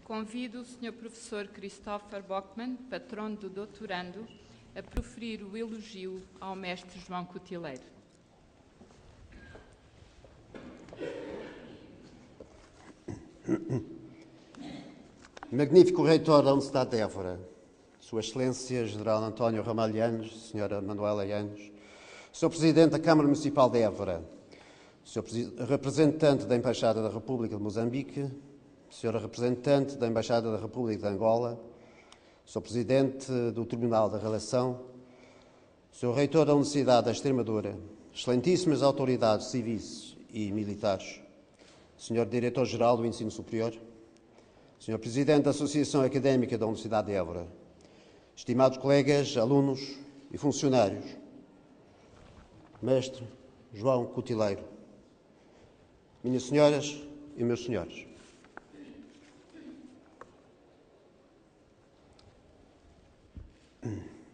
Convido o Sr. Professor Christopher Bockmann, patrono do doutorando, a proferir o elogio ao Mestre João Cutileiro. Magnífico Reitor da Universidade de Évora, Sua Excelência General António Ramalho Yanes, Sra. Manuela Yanes, Sr. Presidente da Câmara Municipal de Évora, Sr. Representante da Embaixada da República de Moçambique, Sra. Representante da Embaixada da República de Angola, Sr. Presidente do Tribunal da Relação, Sr. Reitor da Universidade da Extremadura, excelentíssimas autoridades civis e militares, Sr. Diretor-Geral do Ensino Superior, Sr. Presidente da Associação Académica da Universidade de Évora, estimados colegas, alunos e funcionários, Mestre João Cutileiro, minhas senhoras e meus senhores.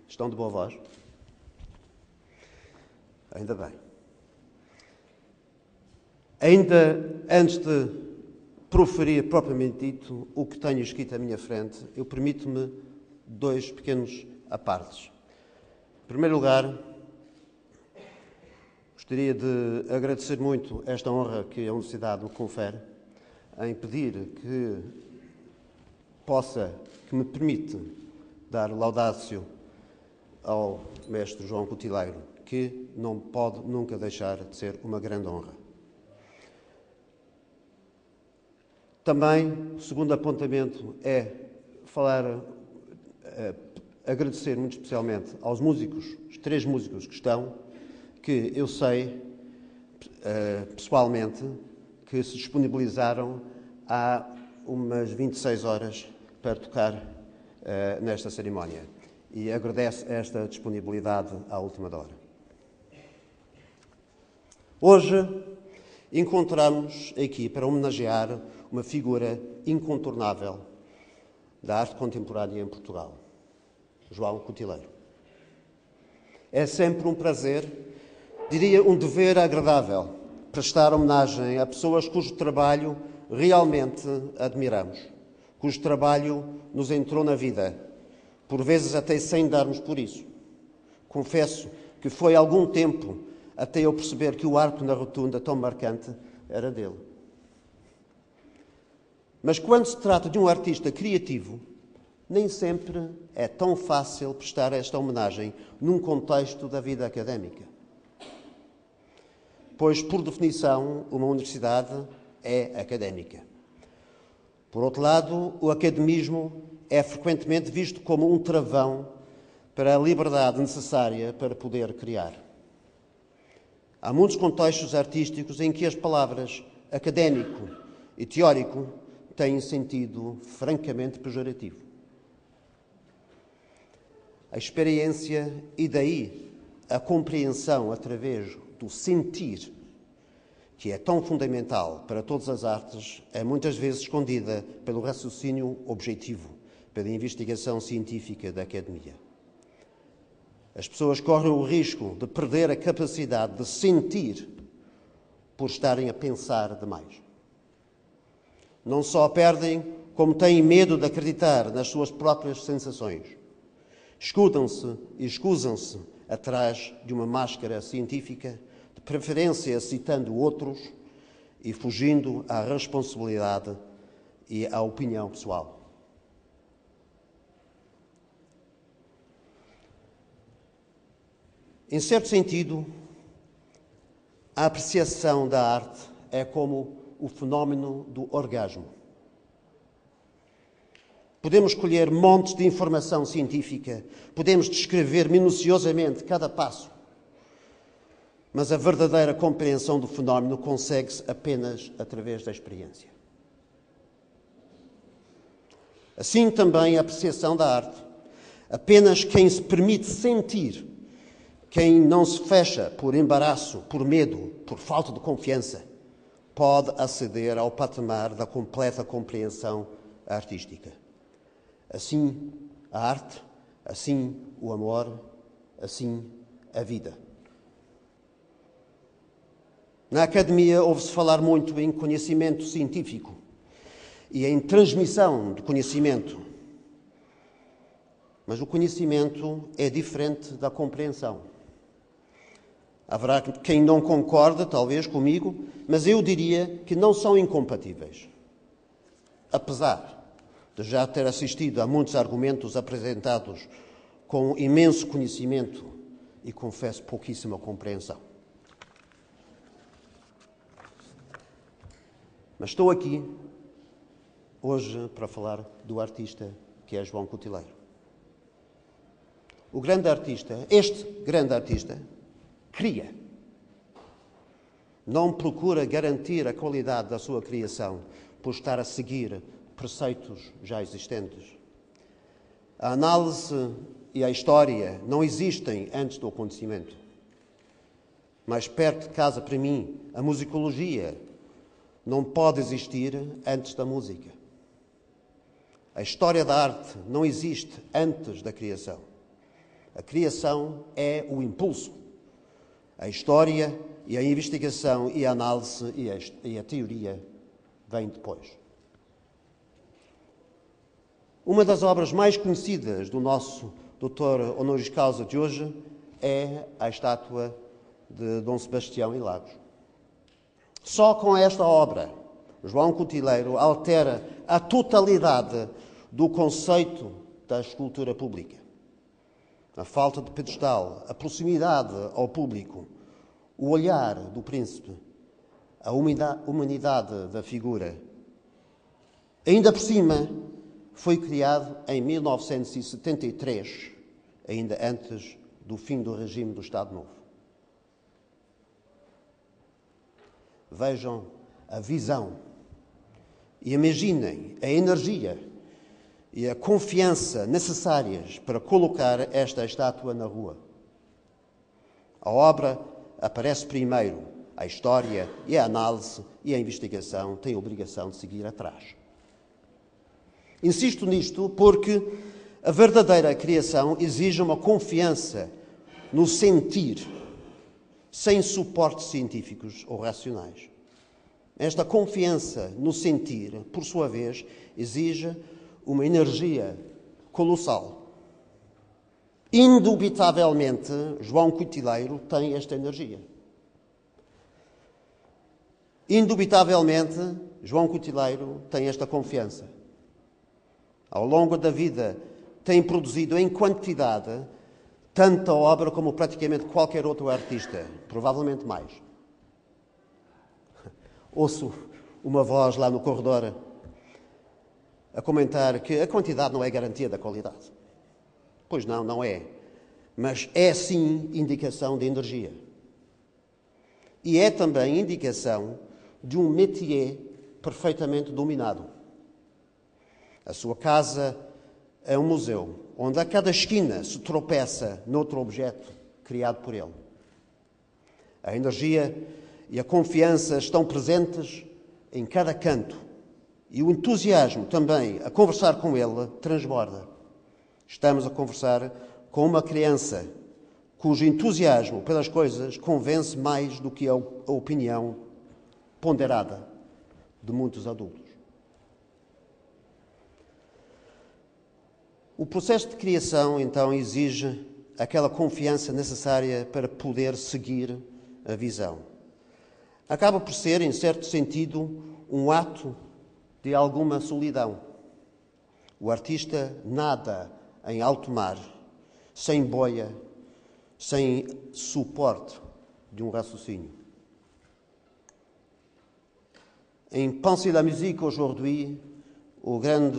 Estão de boa voz? Ainda bem. Ainda antes de proferir propriamente dito o que tenho escrito à minha frente, eu permito-me dois pequenos apartes. Em primeiro lugar, gostaria de agradecer muito esta honra que a Universidade me confere em pedir que me permite dar laudácio ao Mestre João Cutileiro, que não pode nunca deixar de ser uma grande honra. Também, o segundo apontamento é agradecer muito especialmente aos músicos, os 3 músicos que estão, que eu sei, pessoalmente, que se disponibilizaram há umas 26 horas para tocar nesta cerimónia. E agradece esta disponibilidade à última hora. Hoje encontramos aqui para homenagear uma figura incontornável da arte contemporânea em Portugal, João Cutileiro. É sempre um prazer, diria um dever agradável, prestar homenagem a pessoas cujo trabalho realmente admiramos, cujo trabalho nos entrou na vida, por vezes até sem darmos por isso. Confesso que foi algum tempo até eu perceber que o arco na rotunda tão marcante era dele. Mas quando se trata de um artista criativo, nem sempre é tão fácil prestar esta homenagem num contexto da vida académica. Pois, por definição, uma universidade é académica. Por outro lado, o academismo é frequentemente visto como um travão para a liberdade necessária para poder criar. Há muitos contextos artísticos em que as palavras académico e teórico têm sentido francamente pejorativo. A experiência e daí a compreensão através do sentir, que é tão fundamental para todas as artes, é muitas vezes escondida pelo raciocínio objetivo, pela investigação científica da academia. As pessoas correm o risco de perder a capacidade de sentir por estarem a pensar demais. Não só perdem, como têm medo de acreditar nas suas próprias sensações. Escudam-se e escusam-se atrás de uma máscara científica, de preferência citando outros e fugindo à responsabilidade e à opinião pessoal. Em certo sentido, a apreciação da arte é como o fenómeno do orgasmo. Podemos colher montes de informação científica, podemos descrever minuciosamente cada passo, mas a verdadeira compreensão do fenómeno consegue-se apenas através da experiência. Assim também a apreciação da arte. Apenas quem se permite sentir, quem não se fecha por embaraço, por medo, por falta de confiança, pode aceder ao patamar da completa compreensão artística. Assim a arte, assim o amor, assim a vida. Na academia ouve-se falar muito em conhecimento científico e em transmissão de conhecimento. Mas o conhecimento é diferente da compreensão. Haverá quem não concorde, talvez, comigo, mas eu diria que não são incompatíveis. Apesar de já ter assistido a muitos argumentos apresentados com imenso conhecimento e, confesso, pouquíssima compreensão. Mas estou aqui hoje para falar do artista que é João Cutileiro. O grande artista, este grande artista, cria. Não procura garantir a qualidade da sua criação por estar a seguir preceitos já existentes. A análise e a história não existem antes do acontecimento. Mais perto de casa, para mim, a musicologia não pode existir antes da música. A história da arte não existe antes da criação. A criação é o impulso. A história e a investigação e a análise e a teoria vêm depois. Uma das obras mais conhecidas do nosso doutor honoris causa de hoje é a estátua de Dom Sebastião em Lagos. Só com esta obra, João Cutileiro altera a totalidade do conceito da escultura pública. A falta de pedestal, a proximidade ao público, o olhar do príncipe, a humanidade da figura. Ainda por cima, foi criado em 1973, ainda antes do fim do regime do Estado Novo. Vejam a visão e imaginem a energia e a confiança necessárias para colocar esta estátua na rua. A obra aparece primeiro, a história e a análise e a investigação têm a obrigação de seguir atrás. Insisto nisto porque a verdadeira criação exige uma confiança no sentir, sem suportes científicos ou racionais. Esta confiança no sentir, por sua vez, exige uma energia colossal. Indubitavelmente, João Cutileiro tem esta energia. Indubitavelmente, João Cutileiro tem esta confiança. Ao longo da vida, tem produzido em quantidade tanta obra como praticamente qualquer outro artista, provavelmente mais. Ouço uma voz lá no corredor a comentar que a quantidade não é garantia da qualidade. Pois não, não é. Mas é sim indicação de energia. E é também indicação de um métier perfeitamente dominado. A sua casa é um museu, onde a cada esquina se tropeça noutro objeto criado por ele. A energia e a confiança estão presentes em cada canto e o entusiasmo também a conversar com ele transborda. Estamos a conversar com uma criança cujo entusiasmo pelas coisas convence mais do que a opinião ponderada de muitos adultos. O processo de criação, então, exige aquela confiança necessária para poder seguir a visão. Acaba por ser, em certo sentido, um ato de alguma solidão. O artista nada em alto mar, sem boia, sem suporte de um raciocínio. Em Pensez la musique aujourd'hui, o grande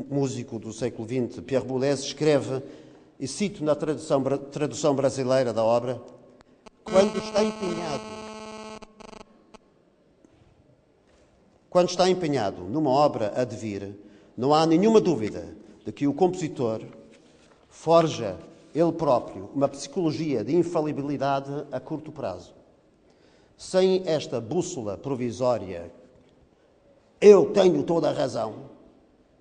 músico do século XX, Pierre Boulez, escreve, e cito na tradução brasileira da obra, quando está empenhado numa obra a devir, não há nenhuma dúvida de que o compositor forja ele próprio uma psicologia de infalibilidade a curto prazo. Sem esta bússola provisória, eu tenho toda a razão,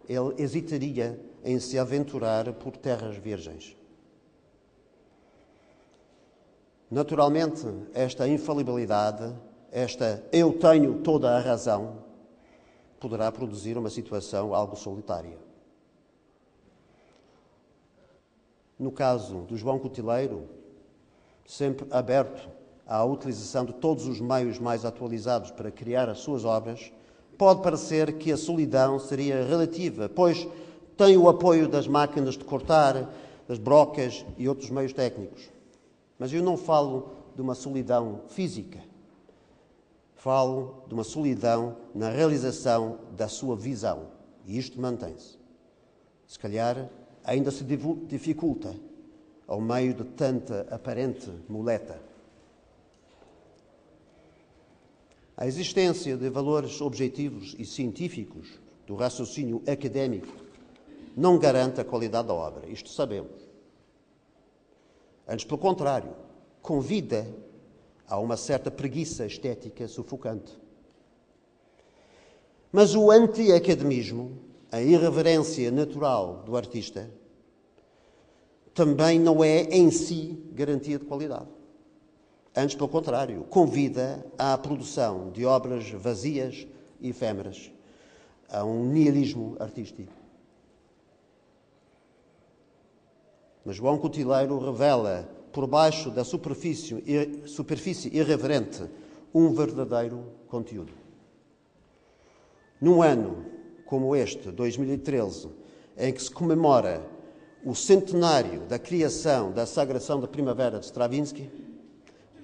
ele hesitaria em se aventurar por terras virgens. Naturalmente, esta infalibilidade, esta eu tenho toda a razão, poderá produzir uma situação algo solitária. No caso do João Cutileiro, sempre aberto à utilização de todos os meios mais atualizados para criar as suas obras, pode parecer que a solidão seria relativa, pois tem o apoio das máquinas de cortar, das brocas e outros meios técnicos. Mas eu não falo de uma solidão física. Falo de uma solidão na realização da sua visão. E isto mantém-se. Se calhar, ainda se dificulta ao meio de tanta aparente muleta. A existência de valores objetivos e científicos do raciocínio académico não garante a qualidade da obra, isto sabemos. Antes, pelo contrário, convida a uma certa preguiça estética sufocante. Mas o anti-academismo, a irreverência natural do artista, também não é em si garantia de qualidade. Antes, pelo contrário, convida à produção de obras vazias e efêmeras, a um nihilismo artístico. Mas João Cutileiro revela, por baixo da superfície irreverente, um verdadeiro conteúdo. Num ano como este, 2013, em que se comemora o centenário da criação da Sagração da Primavera de Stravinsky,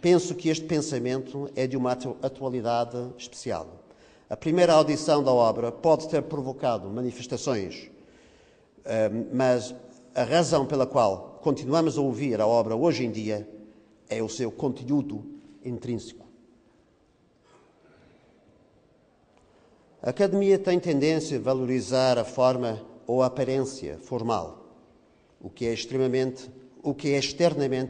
penso que este pensamento é de uma atualidade especial. A primeira audição da obra pode ter provocado manifestações, mas a razão pela qual continuamos a ouvir a obra hoje em dia é o seu conteúdo intrínseco. A Academia tem tendência a valorizar a forma ou a aparência formal, o que é externamente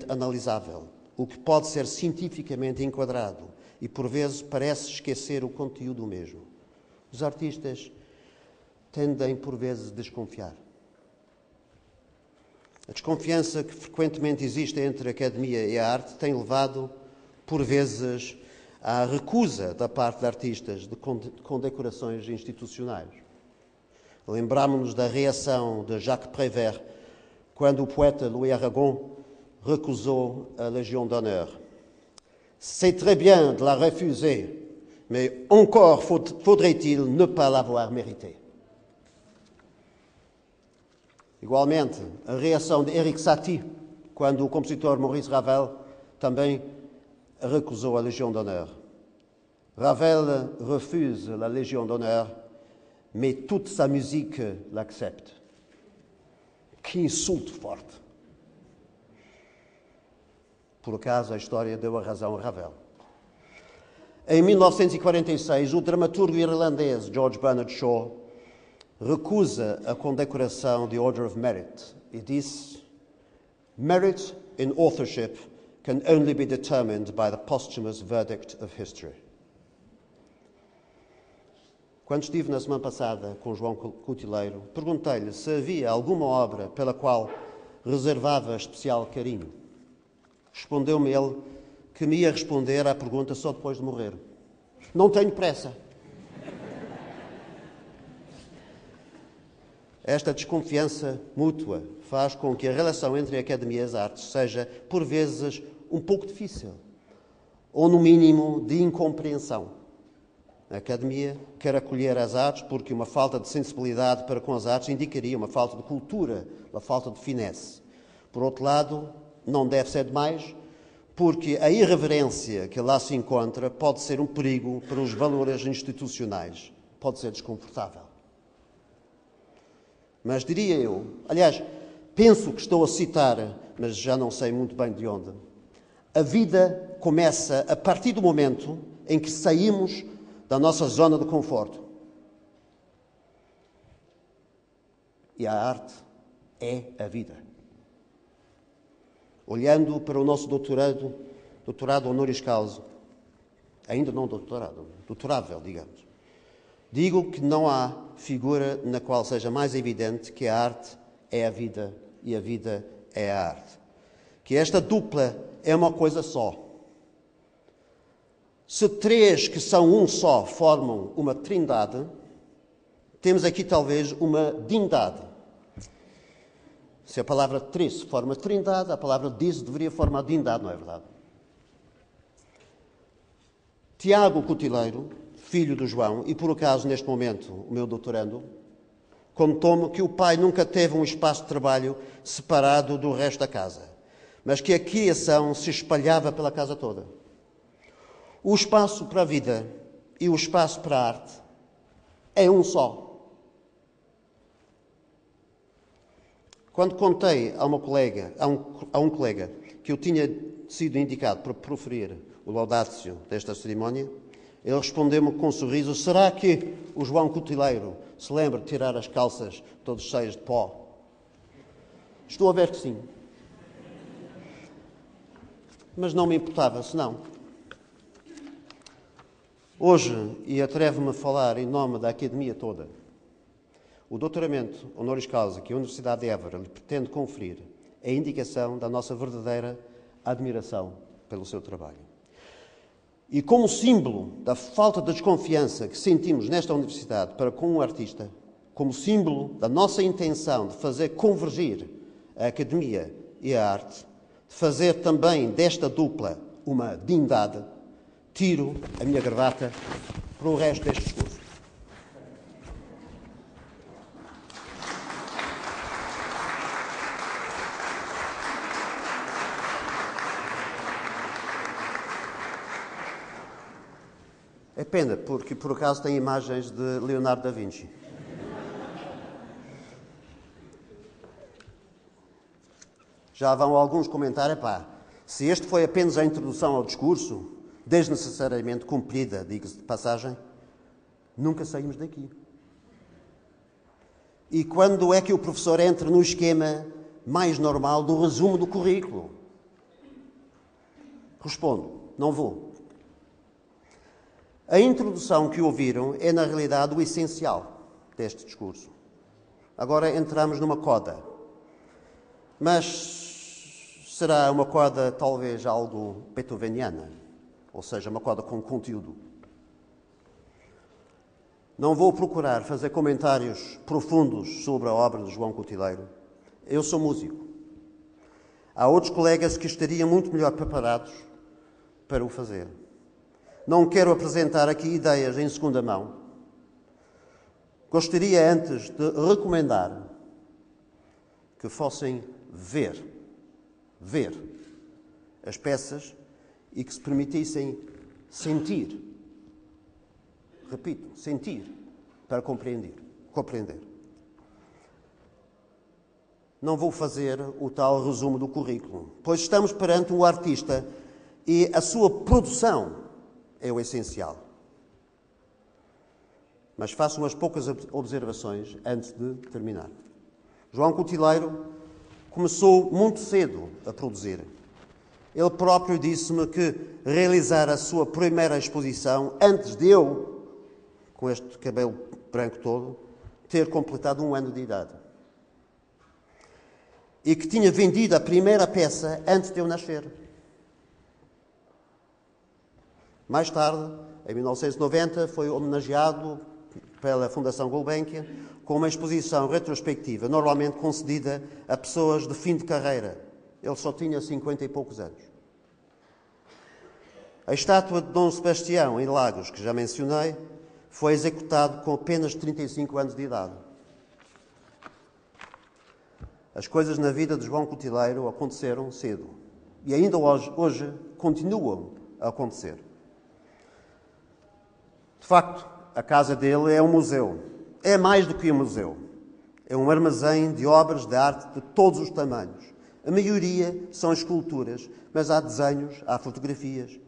analisável, o que pode ser cientificamente enquadrado e, por vezes, parece esquecer o conteúdo mesmo. Os artistas tendem, por vezes, a desconfiar. A desconfiança que frequentemente existe entre a academia e a arte tem levado, por vezes, à recusa da parte de artistas de condecorações institucionais. Lembramo-nos da reação de Jacques Prévert quando o poeta Louis Aragon recusou a Légion d'honneur. C'est très bien de la refuser, mais encore faudrait-il ne pas l'avoir méritée. Igualmente, a reação de Éric Satie, quando o compositor Maurice Ravel também recusou a Légion d'honneur. Ravel refuse la Légion d'honneur, mais toute sa musique l'accepte. Que insulto forte! Por acaso, a história deu a razão a Ravel. Em 1946, o dramaturgo irlandês George Bernard Shaw recusa a condecoração de Order of Merit e disse: "Merit in authorship can only be determined by the posthumous verdict of history." Quando estive na semana passada com João Cutileiro, perguntei-lhe se havia alguma obra pela qual reservava especial carinho. Respondeu-me ele que me ia responder à pergunta só depois de morrer. Não tenho pressa. Esta desconfiança mútua faz com que a relação entre a Academia e as artes seja, por vezes, um pouco difícil, ou, no mínimo, de incompreensão. A Academia quer acolher as artes porque uma falta de sensibilidade para com as artes indicaria uma falta de cultura, uma falta de finesse. Por outro lado, não deve ser demais, porque a irreverência que lá se encontra pode ser um perigo para os valores institucionais, pode ser desconfortável. Mas diria eu, aliás, penso que estou a citar, mas já não sei muito bem de onde, a vida começa a partir do momento em que saímos da nossa zona de conforto. E a arte é a vida. Olhando para o nosso doutorado honoris causa, ainda não doutorável, digamos, digo que não há figura na qual seja mais evidente que a arte é a vida e a vida é a arte. Que esta dupla é uma coisa só. Se três que são um só formam uma trindade, temos aqui talvez uma dindade. Se a palavra três forma trindade, a palavra disse deveria formar dindade, não é verdade? Tiago Cutileiro, filho do João, e por acaso neste momento o meu doutorando, contou-me que o pai nunca teve um espaço de trabalho separado do resto da casa, mas que a criação se espalhava pela casa toda. O espaço para a vida e o espaço para a arte é um só. Quando contei a um colega que eu tinha sido indicado para proferir o laudatio desta cerimónia, ele respondeu-me com um sorriso: será que o João Cutileiro se lembra de tirar as calças todos cheias de pó? Estou a ver que sim. Mas não me importava, senão. Hoje, e atrevo-me a falar em nome da Academia toda, o doutoramento honoris causa que a Universidade de Évora lhe pretende conferir é a indicação da nossa verdadeira admiração pelo seu trabalho. E como símbolo da falta de desconfiança que sentimos nesta universidade para com um artista, como símbolo da nossa intenção de fazer convergir a academia e a arte, de fazer também desta dupla uma dindade, tiro a minha gravata para o resto deste discurso. É pena, porque por acaso tem imagens de Leonardo da Vinci. Já vão alguns comentar: se este foi apenas a introdução ao discurso, desnecessariamente cumprida, diga-se de passagem, nunca saímos daqui. E quando é que o professor entra no esquema mais normal do resumo do currículo? Respondo: não vou. A introdução que ouviram é, na realidade, o essencial deste discurso. Agora entramos numa coda. Mas será uma coda talvez algo beethoveniana, ou seja, uma coda com conteúdo. Não vou procurar fazer comentários profundos sobre a obra de João Cutileiro. Eu sou músico. Há outros colegas que estariam muito melhor preparados para o fazer. Não quero apresentar aqui ideias em segunda mão. Gostaria antes de recomendar que fossem ver as peças e que se permitissem sentir. Repito, sentir para compreender. Não vou fazer o tal resumo do currículo, pois estamos perante um artista e a sua produção é o essencial. Mas faço umas poucas observações antes de terminar. João Cutileiro começou muito cedo a produzir. Ele próprio disse-me que realizar a sua primeira exposição antes de eu, com este cabelo branco todo, ter completado 1 ano de idade. E que tinha vendido a primeira peça antes de eu nascer. Mais tarde, em 1990, foi homenageado pela Fundação Gulbenkian com uma exposição retrospectiva, normalmente concedida a pessoas de fim de carreira. Ele só tinha 50 e poucos anos. A estátua de Dom Sebastião, em Lagos, que já mencionei, foi executado com apenas 35 anos de idade. As coisas na vida de João Cutileiro aconteceram cedo e ainda hoje continuam a acontecer. De facto, a casa dele é um museu. É mais do que um museu. É um armazém de obras de arte de todos os tamanhos. A maioria são esculturas, mas há desenhos, há fotografias.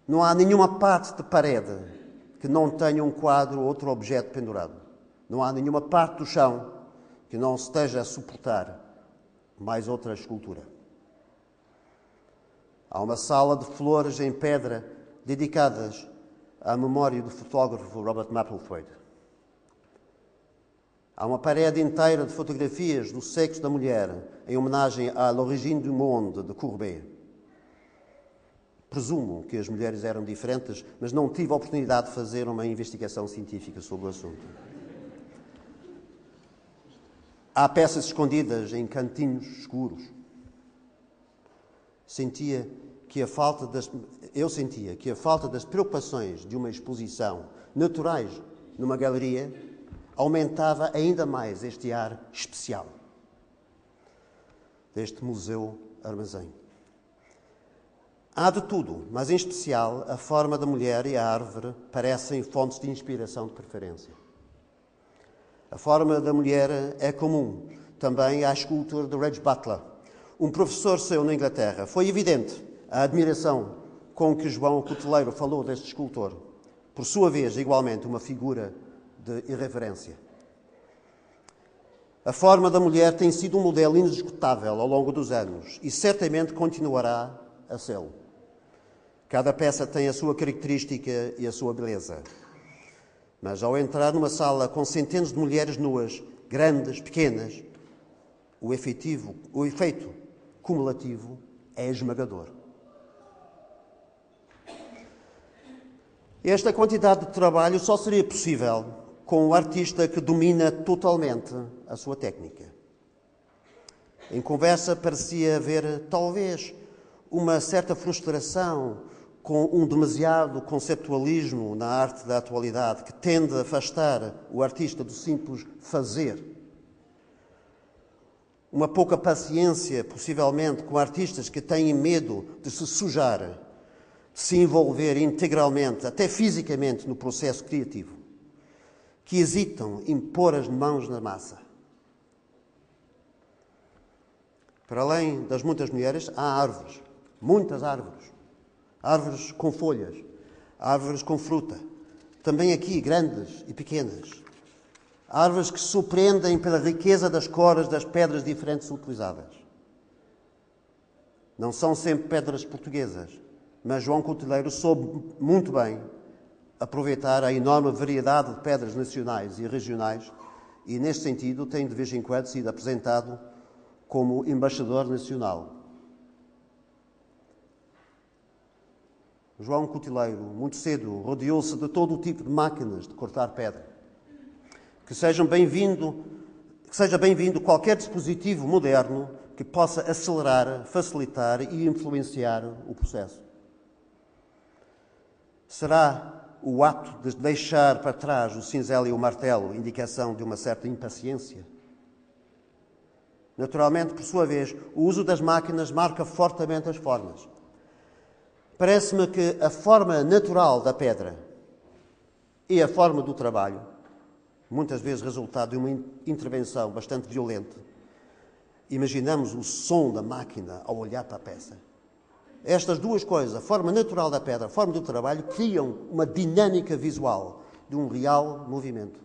Não há nenhuma parte de parede que não tenha um quadro ou outro objeto pendurado. Não há nenhuma parte do chão que não esteja a suportar mais outra escultura. Há uma sala de flores em pedra dedicadas à memória do fotógrafo Robert Mapplethwaite. Há uma parede inteira de fotografias do sexo da mulher, em homenagem à L'origine du monde, de Courbet. Presumo que as mulheres eram diferentes, mas não tive a oportunidade de fazer uma investigação científica sobre o assunto. Há peças escondidas em cantinhos escuros. Eu sentia que a falta das preocupações de uma exposição naturais numa galeria aumentava ainda mais este ar especial deste museu-armazém. Há de tudo, mas em especial a forma da mulher e a árvore parecem fontes de inspiração de preferência. A forma da mulher é comum também à escultura de Reg Butler, um professor seu na Inglaterra. Foi evidente a admiração com que João Cuteleiro falou deste escultor, por sua vez, igualmente, uma figura de irreverência. A forma da mulher tem sido um modelo inesgotável ao longo dos anos e certamente continuará a sê-lo. Cada peça tem a sua característica e a sua beleza. Mas ao entrar numa sala com centenas de mulheres nuas, grandes, pequenas, o efeito cumulativo é esmagador. Esta quantidade de trabalho só seria possível com o artista que domina totalmente a sua técnica. Em conversa parecia haver, talvez, uma certa frustração com um demasiado conceptualismo na arte da atualidade que tende a afastar o artista do simples fazer. Uma pouca paciência, possivelmente, com artistas que têm medo de se sujar, de se envolver integralmente, até fisicamente, no processo criativo, que hesitam em pôr as mãos na massa. Para além das muitas mulheres, há árvores, muitas árvores. Árvores com folhas, árvores com fruta, também aqui grandes e pequenas. Árvores que surpreendem pela riqueza das cores das pedras diferentes utilizadas. Não são sempre pedras portuguesas, mas João Cuteleiro soube muito bem aproveitar a enorme variedade de pedras nacionais e regionais e, neste sentido, tem de vez em quando sido apresentado como embaixador nacional. João Cuteleiro, muito cedo, rodeou-se de todo o tipo de máquinas de cortar pedra. Que seja bem-vindo qualquer dispositivo moderno que possa acelerar, facilitar e influenciar o processo. Será o ato de deixar para trás o cinzel e o martelo indicação de uma certa impaciência? Naturalmente, por sua vez, o uso das máquinas marca fortemente as formas. Parece-me que a forma natural da pedra e a forma do trabalho, muitas vezes resultado de uma intervenção bastante violenta, imaginamos o som da máquina ao olhar para a peça. Estas duas coisas, a forma natural da pedra, a forma do trabalho, criam uma dinâmica visual de um real movimento.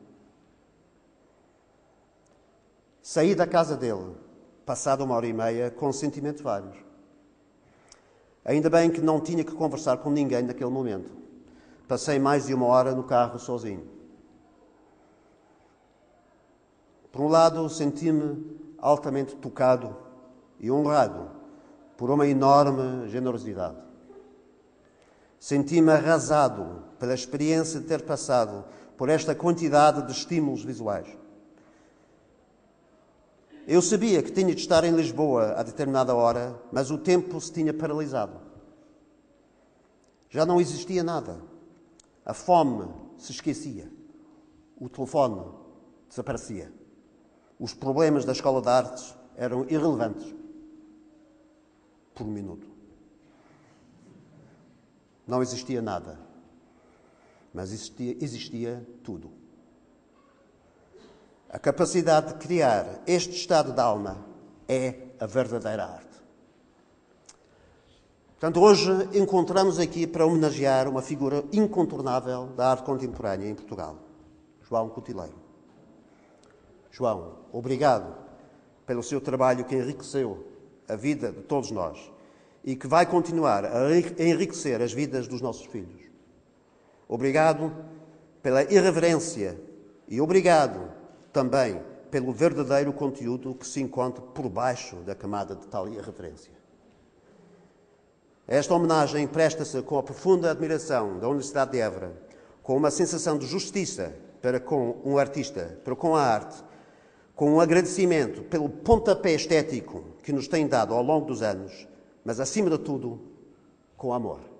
Saí da casa dele, passada 1h30, com sentimentos vários. Ainda bem que não tinha que conversar com ninguém naquele momento. Passei mais de 1 hora no carro sozinho. Por um lado, senti-me altamente tocado e honrado por uma enorme generosidade. Senti-me arrasado pela experiência de ter passado por esta quantidade de estímulos visuais. Eu sabia que tinha de estar em Lisboa a determinada hora, mas o tempo se tinha paralisado. Já não existia nada. A fome se esquecia. O telefone desaparecia. Os problemas da Escola de Artes eram irrelevantes. Por um minuto. Não existia nada. Mas existia tudo. A capacidade de criar este estado de alma é a verdadeira arte. Portanto, hoje encontramos aqui para homenagear uma figura incontornável da arte contemporânea em Portugal, João Cuteleiro. João, obrigado pelo seu trabalho que enriqueceu a vida de todos nós e que vai continuar a enriquecer as vidas dos nossos filhos. Obrigado pela irreverência e obrigado também pelo verdadeiro conteúdo que se encontra por baixo da camada de tal irreverência. Esta homenagem presta-se com a profunda admiração da Universidade de Évora, com uma sensação de justiça para com um artista, para com a arte, com um agradecimento pelo pontapé estético que nos tem dado ao longo dos anos, mas, acima de tudo, com amor.